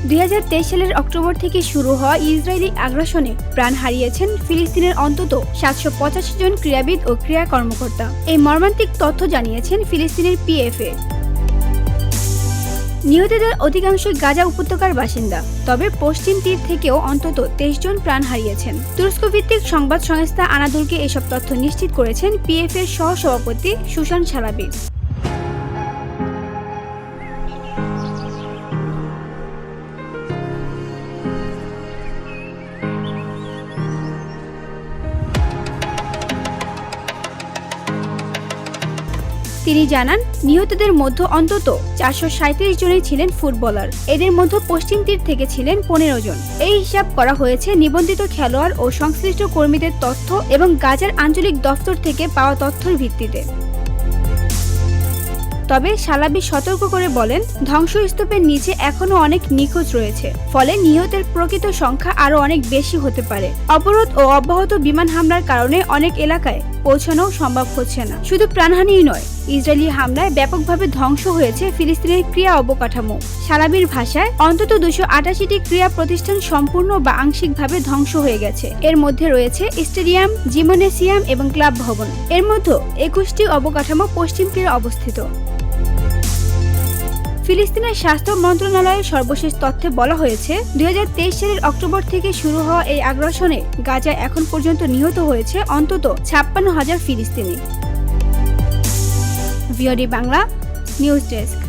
2023 সালের অক্টোবর থেকে শুরু হওয়া ইসরায়েলি আগ্রাসনে প্রাণ হারিয়েছেন ফিলিস্তিনের অন্তত 785 জন ক্রীড়াবিদ ও ক্রীড়া কর্মকর্তা। এই মর্মান্তিক তথ্য জানিয়েছেন ফিলিস্তিনের পিএফএ। নিহতদের অধিকাংশই গাজা উপত্যকার বাসিন্দা, তবে পশ্চিম তীর থেকেও অন্তত 23 জন প্রাণ হারিয়েছেন। তুরস্ক ভিত্তিক সংবাদ সংস্থা আনাদুলকে এসব তথ্য নিশ্চিত করেছেন পিএফএর সহ-সভাপতি সুসান সালাবি। তিনি জানান, নিহতদের মধ্যে অন্তত 437 জনই ছিলেন ফুটবলার। এদের মধ্যে পশ্চিম তীর থেকে ছিলেন 15 জন। এই হিসাব করা হয়েছে নিবন্ধিত খেলোয়াড় ও সংশ্লিষ্ট কর্মীদের তথ্য এবং গাজার আঞ্চলিক দফতর থেকে পাওয়া তথ্যের ভিত্তিতে। তবে সালাবি সতর্ক করে বলেন, ধ্বংসস্তূপের নিচে এখনো অনেক নিখোঁজ রয়েছে, ফলে নিহতের প্রকৃত সংখ্যা আরও অনেক বেশি হতে পারে। অবরোধ ও অব্যাহত বিমান হামলার কারণে অনেক এলাকায় পৌঁছানো সম্ভব হচ্ছে না। শুধু প্রাণহানিই নয়, ইসরায়েলি হামলায় ব্যাপকভাবে ধ্বংস হয়েছে ফিলিস্তিনের ক্রীড়া অবকাঠামো। সালাবির ভাষায়, অন্তত 288টি ক্রীড়া প্রতিষ্ঠান সম্পূর্ণ বা আংশিকভাবে ধ্বংস হয়ে গেছে। এর মধ্যে রয়েছে স্টেডিয়াম, জিমনেসিয়াম এবং ক্লাব ভবন। এর মধ্যে 21টি অবকাঠামো পশ্চিম তীরে অবস্থিত। ফিলিস্তিনের স্বাস্থ্য মন্ত্রণালয়ের সর্বশেষ তথ্যে বলা হয়েছে, 2023 সালের অক্টোবর থেকে শুরু হওয়া এই আগ্রাসনে গাজায় এখন পর্যন্ত নিহত হয়েছে অন্তত 56,000 ফিলিস্তিনি। VOD Bangla news desk.